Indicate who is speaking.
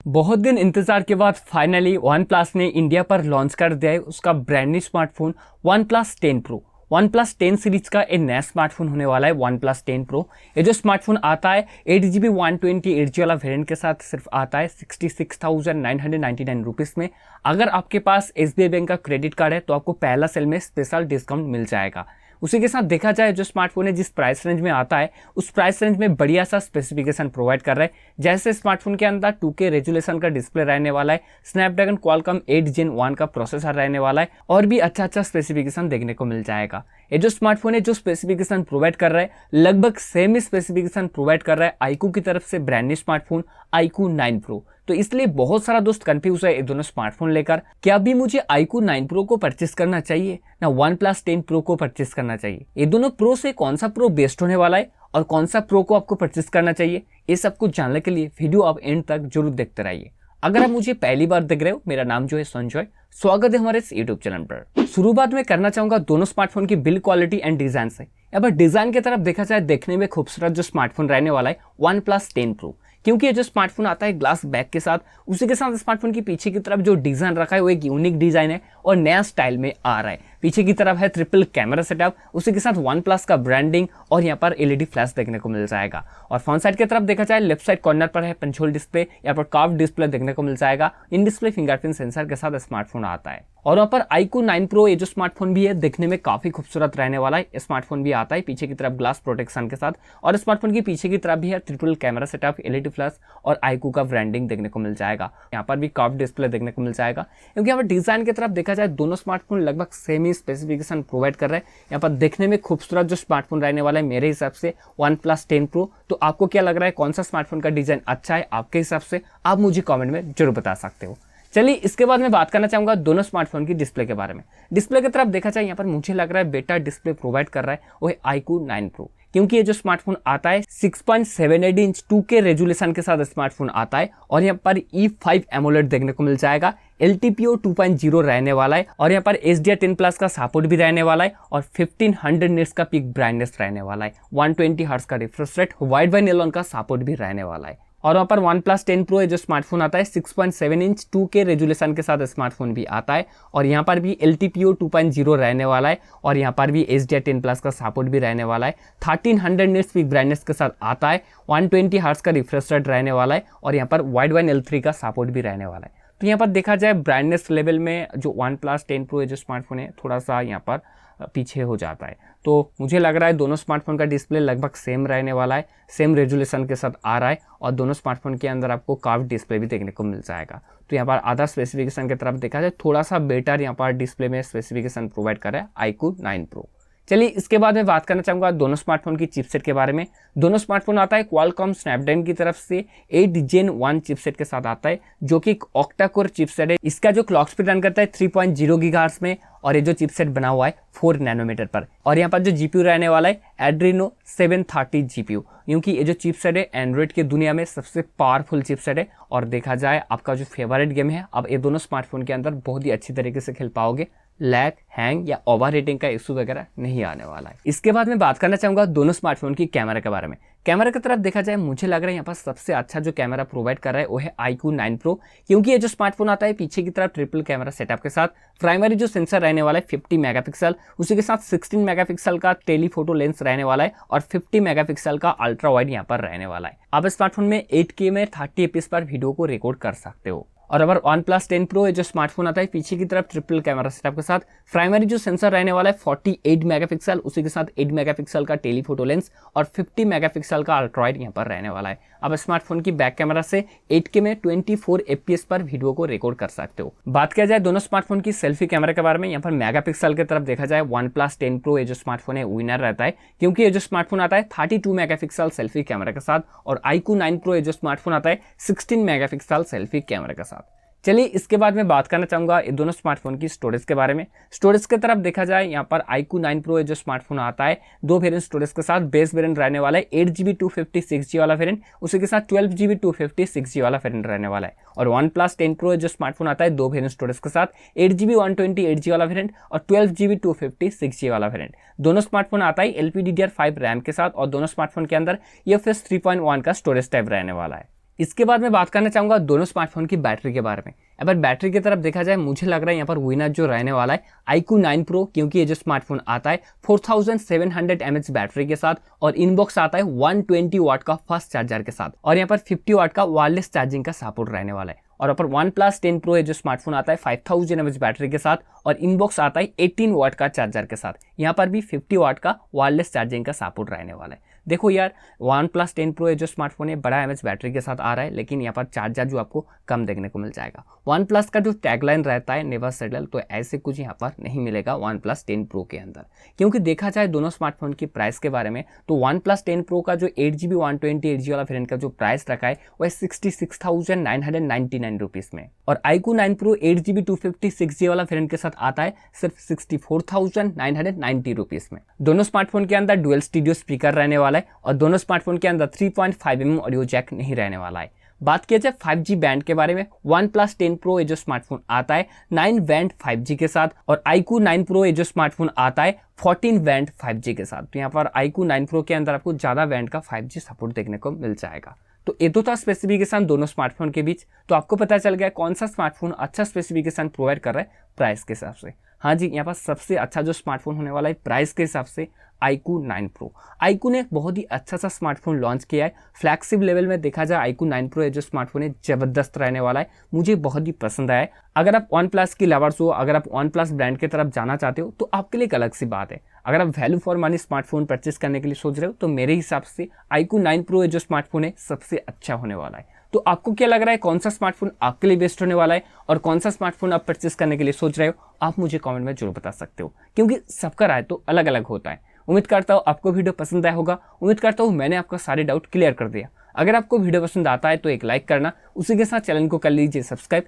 Speaker 1: बहुत दिन इंतजार के बाद फाइनली वन प्लस ने इंडिया पर लॉन्च कर दिया है उसका brand new smartphone one plus 10 pro. One plus 10 series का एक नया स्मार्टफोन होने वाला है वन प्लस 10 प्रो। ये जो स्मार्टफोन आता है 8GB 128GB वाला वेरिएंट के साथ सिर्फ आता है 66,999 रुपीज़ में। अगर आपके पास SBI बैंक का क्रेडिट कार्ड है तो आपको पहला सेल में स्पेशल डिस्काउंट मिल जाएगा। उसी के साथ देखा जाए जो स्मार्टफोन है जिस प्राइस रेंज में आता है उस प्राइस रेंज में बढ़िया सा स्पेसिफिकेशन प्रोवाइड कर रहा है। जैसे स्मार्टफोन के अंदर 2K रेजोल्यूशन का डिस्प्ले रहने वाला है, स्नैपड्रैगन क्वालकॉम 8 Gen 1 का प्रोसेसर रहने वाला है और भी अच्छा स्पेसिफिकेशन देखने को मिल जाएगा। ये जो स्मार्टफोन है जो स्पेसिफिकेशन प्रोवाइड कर रहा है लगभग सेम ही स्पेसिफिकेशन प्रोवाइड कर रहा है आईक्यू की तरफ से brand new smartphone iQOO 9 Pro। तो इसलिए बहुत सारा दोस्त कंफ्यूज है ये दोनों स्मार्टफोन लेकर। क्या अभी मुझे iQOO 9 Pro को परचेस करना चाहिए ना वन प्लस 10 Pro को परचेस करना चाहिए? ये दोनों प्रो से कौन सा प्रो बेस्ट होने वाला है और कौन सा प्रो को आपको परचेस करना चाहिए, ये सब कुछ जानने के लिए वीडियो आप एंड तक जरूर देखते रहिए। अगर आप मुझे पहली बार देख रहे हो, मेरा नाम जो है संजय, स्वागत है हमारे इस यूट्यूब चैनल पर। शुरुआत में करना चाहूंगा दोनों स्मार्टफोन की बिल्ड क्वालिटी एंड डिजाइन से। यहाँ पर डिजाइन की तरफ देखा जाए देखने में खूबसूरत जो स्मार्टफोन रहने वाला है वन प्लस 10 Pro, क्योंकि ये जो स्मार्टफोन आता है ग्लास बैक के साथ, उसी के साथ स्मार्टफोन की पीछे की तरफ जो डिजाइन रखा है वो एक यूनिक डिजाइन है और नया स्टाइल में आ रहा है। पीछे की तरफ है ट्रिपल कैमरा सेटअप, उसी के साथ वन प्लस का ब्रांडिंग और यहाँ पर LED फ्लैश देखने को मिल जाएगा। और फ्रंट साइड की तरफ देखा जाए लेफ्ट साइड कॉर्नर पर है पंच होल डिस्प्ले, यहाँ पर कर्व डिस्प्ले देखने को मिल जाएगा। इन डिस्प्ले फिंगरप्रिंट सेंसर के साथ स्मार्टफोन आता है। और वहाँ पर iQOO 9 Pro ये जो स्मार्टफोन भी है देखने में काफी खूबसूरत रहने वाला है। स्मार्टफोन भी आता है पीछे की तरफ ग्लास प्रोटेक्शन के साथ और स्मार्टफोन की पीछे की तरफ भी है triple camera setup, LED flash और iQOO का ब्रांडिंग देखने को मिल जाएगा। यहाँ पर भी कर्व डिस्प्ले देखने को मिल जाएगा। क्योंकि यहाँ पर डिजाइन की तरफ देखा जाए दोनों स्मार्टफोन लगभग सेम ही स्पेसिफिकेशन प्रोवाइड कर रहे हैं। यहाँ पर देखने में खूबसूरत जो स्मार्टफोन रहने वाला है मेरे हिसाब से वन प्लस 10 Pro। तो आपको क्या लग रहा है, कौन सा स्मार्टफोन का डिजाइन अच्छा है आपके हिसाब से, आप मुझे कमेंट में जरूर बता सकते हो। चलिए इसके बाद मैं बात करना चाहूंगा दोनों स्मार्टफोन की डिस्प्ले के बारे में। डिस्प्ले की तरफ देखा जाए यहाँ पर मुझे लग रहा है बेटर डिस्प्ले प्रोवाइड कर रहा है वो है iQOO 9 Pro, क्योंकि ये जो स्मार्टफोन आता है 6.78 इंच 2K रेजोल्यूशन के साथ स्मार्टफोन आता है और यहाँ पर E5 एमोलेड देखने को मिल जाएगा। LTPO 2.0 रहने वाला है और यहाँ पर HDR10+ का सपोर्ट भी रहने वाला है और 1500 निट्स का पीक ब्राइटनेस रहने वाला है। 120 हर्ट्ज का refresh rate, wide wide Elon का सपोर्ट भी रहने वाला है। और वहाँ पर वन प्लस 10 Pro जो स्मार्टफोन आता है 6.7 इंच 2K रेजोल्यूशन के साथ स्मार्टफोन भी आता है और यहाँ पर भी LTPO 2.0 रहने वाला है और यहाँ पर भी HDR10+ का सपोर्ट भी रहने वाला है। 1300 निट्स पीक ब्राइटनेस के साथ आता है, 120 हर्ट्ज का रिफ्रेश रेट रहने वाला है और यहाँ पर वाइड वाइड L3 का सपोर्ट भी रहने वाला है। तो यहाँ पर देखा जाए ब्राइटनेस लेवल में जो वन प्लस 10 Pro जो स्मार्टफोन है थोड़ा सा यहाँ पर पीछे हो जाता है। तो मुझे लग रहा है दोनों स्मार्टफोन का डिस्प्ले लगभग सेम रहने वाला है, सेम रेजोल्यूशन के साथ आ रहा है और दोनों स्मार्टफोन के अंदर आपको कर्व डिस्प्ले भी देखने को मिल जाएगा। तो यहाँ पर अदर स्पेसिफिकेशन की तरफ देखा जाए थोड़ा सा बेटर यहाँ पर डिस्प्ले में स्पेसिफिकेशन प्रोवाइड कर रहा है iQOO 9 Pro। चलिए इसके बाद मैं बात करना चाहूंगा दोनों स्मार्टफोन की चिपसेट के बारे में। दोनों स्मार्टफोन आता है क्वालकॉम स्नैपड्रैगन की तरफ से 8 Gen 1 चिपसेट के साथ आता है जो कि एक ऑक्टा कोर चिपसेट है। इसका जो क्लॉक स्पीड रन करता है 3.0 गीगाहर्ट्ज में और ये जो चिपसेट बना हुआ है 4 नैनोमीटर पर। और यहाँ पर जो जीपीयू रहने वाला है एड्रीनो 730 जीपीयू, क्योंकि ये जो चिपसेट है एंड्रॉइड की दुनिया में सबसे पावरफुल चिपसेट है और देखा जाए आपका जो फेवरेट गेम है अब ये दोनों स्मार्टफोन के अंदर बहुत ही अच्छी तरीके से खेल पाओगे। लैग, हैंग या ओवर हीटिंग का इशू वगैरह नहीं आने वाला है। इसके बाद मैं बात करना चाहूंगा दोनों स्मार्टफोन की कैमरा के बारे में। कैमरा की तरफ देखा जाए मुझे लग रहा है यहाँ पर सबसे अच्छा जो कैमरा प्रोवाइड कर रहा है वो है iQOO 9 Pro, क्योंकि ये जो स्मार्टफोन आता है पीछे की तरफ ट्रिपल कैमरा सेटअप के साथ प्राइमरी जो सेंसर रहने वाला है 50 मेगापिक्सल, उसी के साथ 16 मेगापिक्सल का टेलीफोटो लेंस रहने वाला है और 50 मेगापिक्सल का अल्ट्रा वाइड यहाँ पर रहने वाला है। आप स्मार्टफोन में 8K में 30 FPS पर वीडियो को रिकॉर्ड कर सकते हो। और अगर वन प्लस 10 Pro जो स्मार्टफोन आता है पीछे की तरफ ट्रिपल कैमरा सेटअप के साथ प्राइमरी जो सेंसर रहने वाला है 48 मेगापिक्सल, उसी के साथ 8 मेगापिक्सल का टेलीफोटो लेंस और 50 मेगापिक्सल का अल्ट्रा वाइड यहाँ पर रहने वाला है। अब स्मार्टफोन की बैक कैमरा से 8K में 24 FPS पर वीडियो को रिकॉर्ड कर सकते हो। बात किया जाए दोनों स्मार्टफोन की सेल्फी कैमरा के बारे में, यहाँ पर मेगापिक्सल की तरफ देखा जाए वन प्लस 10 Pro ये जो स्मार्टफोन है विनर रहता है, क्योंकि ये जो स्मार्टफोन आता है 32 मेगापिक्सल सेल्फी कैमरा के साथ और iQOO 9 Pro ये जो स्मार्टफोन आता है 16 मेगापिक्सल सेल्फी कैमरा के साथ। चलिए इसके बाद मैं बात करना चाहूंगा ये दोनों स्मार्टफोन की स्टोरेज के बारे में। स्टोरेज की तरफ देखा जाए यहाँ पर iQOO 9 Pro जो स्मार्टफोन आता है 2 वेरिएंट स्टोरेज के साथ। बेस वेरिएंट रहने वाला है 8GB 256GB वाला वेरिएंट, उसी के साथ 12GB 256GB वाला वेरिएंट रहने वाला है। और वन प्लस 10 Pro जो स्मार्टफोन आता है 2 वेरिएंट स्टोरेज के साथ 8GB 128GB वाला वेरिएंट और 12GB 256GB वाला वेरिएंट। दोनों स्मार्टफोन आता है LPDDR5 रैम के साथ और दोनों स्मार्टफोन के अंदर UFS 3.1 का स्टोरेज टाइप रहने वाला है। इसके बाद मैं बात करना चाहूँगा दोनों स्मार्टफोन की बैटरी के बारे में। अगर बैटरी की तरफ देखा जाए, मुझे लग रहा है यहाँ पर विनर जो रहने वाला है iQOO 9 Pro, क्योंकि ये जो स्मार्टफोन आता है 4700 mAh बैटरी के साथ और इनबॉक्स आता है 120 वाट का फास्ट चार्जर के साथ और यहाँ पर 50 वाट का वायरलेस चार्जिंग का सपोर्ट रहने वाला है। और पर OnePlus 10 Pro ये जो स्मार्टफोन आता है 5000 mAh बैटरी के साथ और इनबॉक्स आता है 18 वाट का चार्जर के साथ। यहाँ पर भी 50 वाट का वायरलेस चार्जिंग का सपोर्ट रहने वाला है। देखो यार, OnePlus 10 Pro ये जो स्मार्टफोन है बड़ा एमएच बैटरी के साथ आ रहा है, लेकिन यहाँ पर चार्जर जो आपको कम देखने को मिल जाएगा। OnePlus का जो टैगलाइन रहता है नेवर सेटल, तो ऐसे कुछ यहाँ पर नहीं मिलेगा OnePlus 10 Pro के अंदर। क्योंकि देखा जाए दोनों स्मार्टफोन की प्राइस के बारे में, तो OnePlus 10 Pro का जो 8GB 128GB वाला वेरिएंट का जो प्राइस रखा है वह 66,999 रुपीज़ में, और iQOO 9 Pro 8GB 256GB वाला वेरिएंट के साथ आता है सिर्फ 64,990 रुपीज़ में। दोनों स्मार्टफोन के अंदर डुअल स्टीरियो स्पीकर रहने वाला है और दोनों स्मार्टफोन के अंदर 3.5mm ऑडियो जैक नहीं रहने वाला है। बात किया जाए 5G बैंड के बारे में, OnePlus 10 Pro ये जो स्मार्टफोन आता है 9 बैंड 5G के साथ और iQOO 9 Pro ये जो स्मार्टफोन आता है 14 बैंड 5G के साथ। तो यहाँ पर iQOO 9 Pro के अंदर आपको ज़्यादा बैंड का 5G सपोर्ट देखने को मिल जाएगा। तो ये तो था स्पेसिफिकेशन दोनों स्मार्टफोन के बीच। तो आपको पता चल गया कौन सा स्मार्टफोन अच्छा स्पेसिफिकेशन प्रोवाइड कर रहा है प्राइस के हिसाब से। हाँ जी, यहाँ पर सबसे अच्छा जो स्मार्टफोन होने वाला है प्राइस के हिसाब से iQOO 9 Pro। iQOO ने एक बहुत ही अच्छा सा स्मार्टफोन लॉन्च किया है। फ्लैगशिप लेवल में देखा जाए iQOO 9 Pro ये जो स्मार्टफोन है ज़बरदस्त रहने वाला है, मुझे बहुत ही पसंद आया है। अगर आप OnePlus की लवर्स हो, अगर आप OnePlus ब्रांड की तरफ जाना चाहते हो तो आपके लिए एक अलग सी बात है। अगर आप value for money smartphone purchase करने के लिए सोच रहे हो तो मेरे हिसाब से iQOO 9 Pro ये जो स्मार्टफोन है सबसे अच्छा होने वाला है। तो आपको क्या लग रहा है, कौन सा स्मार्टफोन आपके लिए बेस्ट होने वाला है और कौन सा स्मार्टफोन आप परचेस करने के लिए सोच रहे हो, आप मुझे कमेंट में जरूर बता सकते हो, क्योंकि सबका राय तो अलग अलग होता है। उम्मीद करता हूँ आपको वीडियो पसंद आया होगा। उम्मीद करता हूँ मैंने आपका सारे डाउट क्लियर कर दिया। अगर आपको वीडियो पसंद आता है तो एक लाइक करना, उसी के साथ चैनल को कर लीजिए सब्सक्राइब।